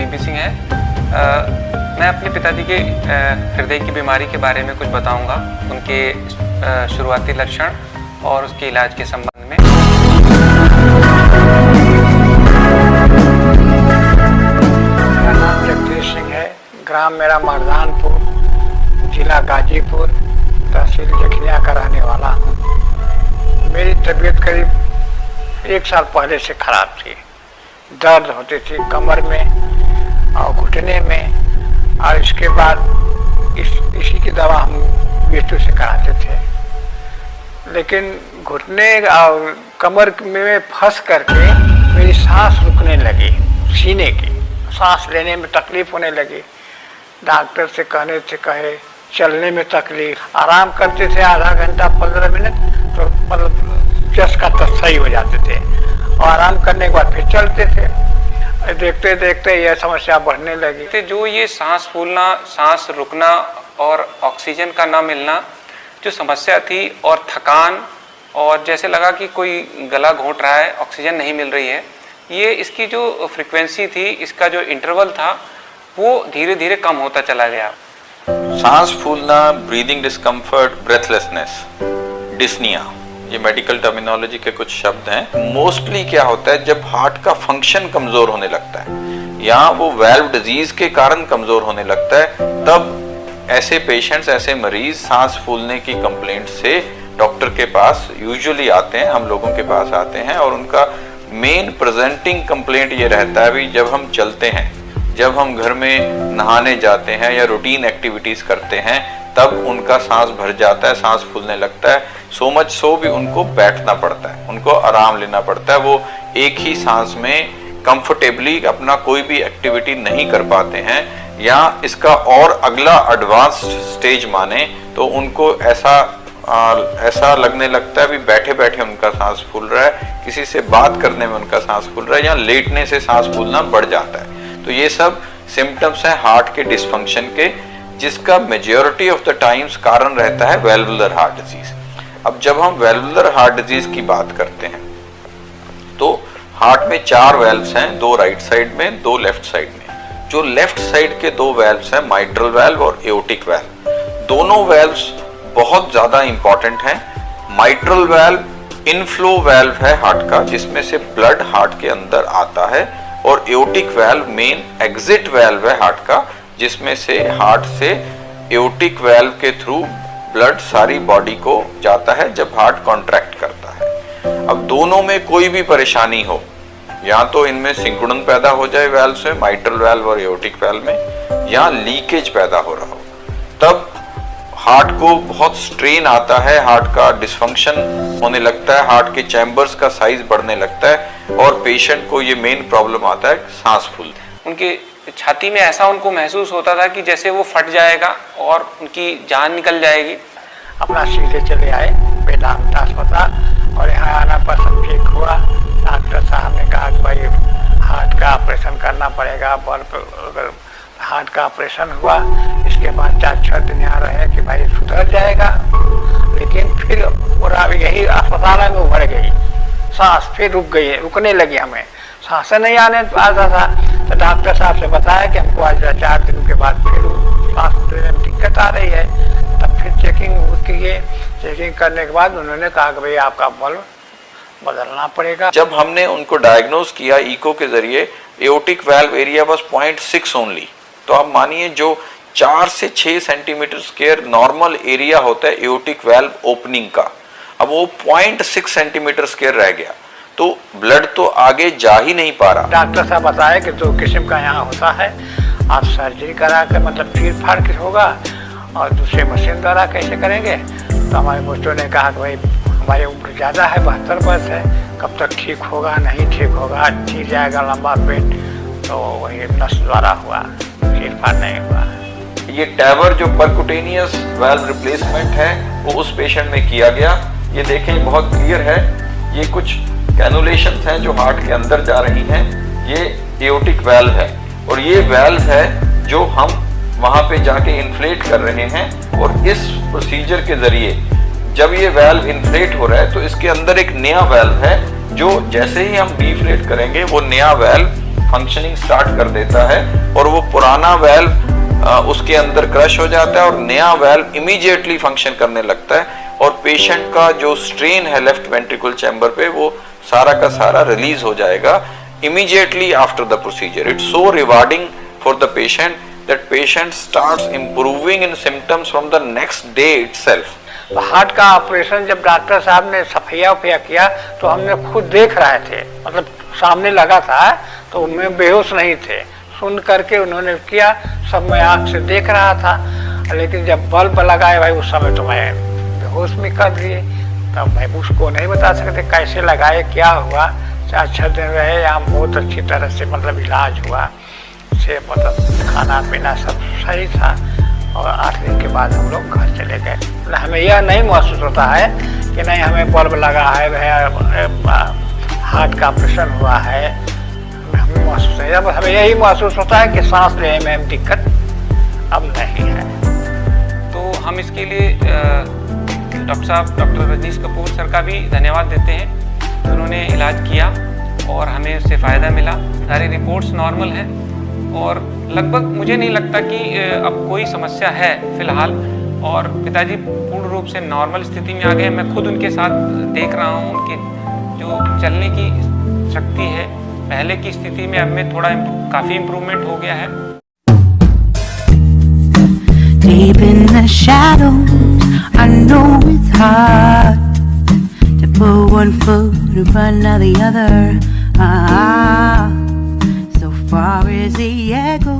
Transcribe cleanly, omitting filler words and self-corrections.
VP Singh है। मैं अपने पिताजी के हृदय की बीमारी के बारे में कुछ बताऊंगा, उनके शुरुआती लक्षण और उसके इलाज के संबंध में। मेरा नाम जगदीश सिंह है। ग्राम मेरा मर्दानपुर, जिला गाजीपुर, तहसील जखनिया का रहने वाला हूँ। मेरी तबीयत करीब 1 साल पहले से खराब थी। दर्द होती थी कमर में और घुटने में, और इसके बाद इसी की दवा हम बीटू से कराते थे। लेकिन घुटने और कमर में फंस करके मेरी सांस रुकने लगी, सीने की सांस लेने में तकलीफ होने लगी। डॉक्टर से कहे चलने में तकलीफ, आराम करते थे आधा घंटा 15 मिनट तो मतलब जस का तस सही हो जाते थे, और आराम करने के बाद फिर चलते थे। देखते देखते यह समस्या बढ़ने लगी। तो जो ये सांस फूलना, सांस रुकना और ऑक्सीजन का ना मिलना जो समस्या थी, और थकान, और जैसे लगा कि कोई गला घोंट रहा है, ऑक्सीजन नहीं मिल रही है, ये इसकी जो फ्रीक्वेंसी थी, इसका जो इंटरवल था, वो धीरे धीरे कम होता चला गया। सांस फूलना, ब्रीदिंग डिस्कम्फर्ट, ब्रेथलेसनेस, डिस्निया, ये मेडिकल टर्मिनोलॉजी के कुछ शब्द हैं। मोस्टली क्या होता है, जब हार्ट का फंक्शन कमजोर होने लगता है या वो वाल्व डिजीज के कारण कमजोर होने लगता है, तब ऐसे पेशेंट्स, ऐसे मरीज सांस फूलने की कंप्लेंट से डॉक्टर के पास यूजुअली आते हैं, हम लोगों के पास आते हैं। और उनका मेन प्रेजेंटिंग कंप्लेंट ये रहता है भी जब हम चलते हैं, जब हम घर में नहाने जाते हैं या रूटीन एक्टिविटीज करते हैं, तब उनका सांस भर जाता है, सांस फूलने लगता है। सो मच सो भी उनको बैठना पड़ता है, उनको आराम लेना पड़ता है। वो एक ही सांस में कंफर्टेबली अपना कोई भी एक्टिविटी नहीं कर पाते हैं। या इसका और अगला एडवांस स्टेज माने तो उनको ऐसा लगने लगता है भी बैठे बैठे उनका सांस फूल रहा है, किसी से बात करने में उनका सांस फूल रहा है, या लेटने से सांस फूलना बढ़ जाता है। तो ये सब सिम्टम्स हैं हार्ट के डिसफंक्शन के, जिसका मेजॉरिटी ऑफ द टाइम्स कारण रहता है वेल्वुलर हार्ट डिजीज। अब जब हम वेल्वुलर हार्ट डिजीज की बात करते हैं तो हार्ट में 4 वेल्व्स हैं, 2 राइट साइड में, 2 लेफ्ट साइड में। जो लेफ्ट साइड के 2 वेल्व्स हैं, माइट्रल वेल्व और एओर्टिक वेल्व, दोनों वेल्व्स बहुत ज्यादा इंपॉर्टेंट हैं। माइट्रल वेल्व इनफ्लो वेल्व है हार्ट का, जिसमें से ब्लड हार्ट के अंदर आता है, और aortic valve main exit valve है हार्ट का, जिसमें से हार्ट से एओर्टिक वेल्व के थ्रू ब्लड सारी बॉडी को जाता है जब हार्ट कॉन्ट्रैक्ट करता है। अब दोनों में कोई भी परेशानी हो, या तो इनमें सिंकुड़न पैदा हो जाए वेल्व से, माइट्रल वेल्व और एओर्टिक वेल्व में, या लीकेज पैदा हो रहा हो, तब हार्ट को बहुत स्ट्रेन आता है, हार्ट का डिसफंक्शन होने लगता है, हार्ट के चैम्बर्स का साइज बढ़ने लगता है, और पेशेंट को ये मेन प्रॉब्लम आता है सांस फूलना। उनके छाती में ऐसा उनको महसूस होता था कि जैसे वो फट जाएगा और उनकी जान निकल जाएगी। अपना सीधे चले आए वेदांत अस्पताल, और यहाँ आना पर सब ठीक हुआ। डॉक्टर साहब ने कहा कि भाई हार्ट का ऑपरेशन करना पड़ेगा। अगर हार्ट का ऑपरेशन हुआ, इसके बाद 4-6 दिन यहाँ रहे कि भाई सुधर जाएगा। लेकिन फिर पूरा यही अस्पताल में उभर गई, सांस फिर रुकने लगी, हमें सांसें नहीं आने आता था। तो डॉक्टर साहब से बताया कि हमको आज 4 दिन के बाद फिर सांस लेने में दिक्कत आ रही है। तब फिर चेकिंग किए, चेकिंग करने के बाद उन्होंने कहा कि भाई आपका बल्ब बदलना पड़ेगा। जब हमने उनको डायग्नोज किया इको के जरिए, एओर्टिक वेल्व एरिया बस 0.6 ओनली। तो आप मानिए जो 4 से 6 सेंटीमीटर स्क्वायर नॉर्मल एरिया होता है एओर्टिक वेल्व ओपनिंग का, अब वो 0.6 सेंटीमीटर स्क्वायर रह गया, तो ब्लड तो आगे जा ही नहीं पा रहा। डॉक्टर साहब बताए कि 2 किस्म का यहाँ होता है, आप सर्जरी करा कर मतलब फिर फर्क होगा, और दूसरे मशीन द्वारा कैसे करेंगे। तो हमारे बच्चों ने कहा कि भाई हमारी उम्र ज़्यादा है, 72 वर्ष है, कब तक ठीक होगा, नहीं ठीक होगा, ठीक जाएगा लंबा पेट। तो वही नस द्वारा हुआ, फिर फाड़ नहीं हुआ। ये टैवर जो परक्यूटेनियस वेल्व रिप्लेसमेंट है वो उस पेशेंट में किया गया। ये देखें बहुत क्लियर है, ये कुछ कैनुलेशंस हैं जो हार्ट के अंदर जा रही हैं। ये एओर्टिक वेल्व है, और ये वेल्व है जो हम वहां पे जाके इन्फ्लेट कर रहे हैं। और इस प्रोसीजर के जरिए जब ये वेल्व इन्फ्लेट हो रहा है तो इसके अंदर एक नया वेल्व है, जो जैसे ही हम डिफ्लेट करेंगे वो नया वेल्व फंक्शनिंग स्टार्ट कर देता है और वो पुराना वेल्व उसके अंदर क्रश हो जाता है और नया वेल्व इमीडिएटली फंक्शन करने लगता है और पेशेंट का जो स्ट्रेन है लेफ्ट वेंट्रिकल चैम्बर पे वो सारा का सारा रिलीज हो जाएगा immediately after the procedure. It's so rewarding for the patient that patient starts improving in symptoms from the next day itself. Heart का ऑपरेशन जब डॉक्टर साहब ने सफैया उफैया किया तो हमने खुद देख रहे थे, मतलब सामने लगा था तो मैं बेहोश नहीं थे, सुन करके उन्होंने किया, सब मैं आँख से देख रहा था, लेकिन जब बल्ब लगाए भाई उस समय तो मैं बेहोश में कर दिए। तब मैं उसको नहीं बता सकते कैसे लगाए, क्या हुआ। 4-6 दिन रहे, यहाँ बहुत अच्छी तरह से मतलब इलाज हुआ से, मतलब खाना पीना सब सही था और 8 दिन के बाद हम लोग घर चले गए। मतलब हमें यह नहीं महसूस होता है कि नहीं हमें बल्ब लगा है, हार्ट का ऑपरेशन हुआ है, हमें महसूस नहीं, अब हमें यही महसूस होता है कि सांस लेने में दिक्कत अब नहीं है। तो हम इसके लिए डॉक्टर साहब, डॉक्टर रजनीश कपूर सर का भी धन्यवाद देते हैं। उन्होंने इलाज किया और हमें उससे फ़ायदा मिला, सारी रिपोर्ट्स नॉर्मल हैं और लगभग मुझे नहीं लगता कि अब कोई समस्या है फ़िलहाल। और पिताजी पूर्ण रूप से नॉर्मल स्थिति में आ गए। मैं खुद उनके साथ देख रहा हूँ, उनकी जो चलने की शक्ति है पहले की स्थिति में अब में थोड़ा काफ़ी इम्प्रूवमेंट हो गया है। Deep in the shadows, I know it's hard to put one foot in front of the other. So far as the echo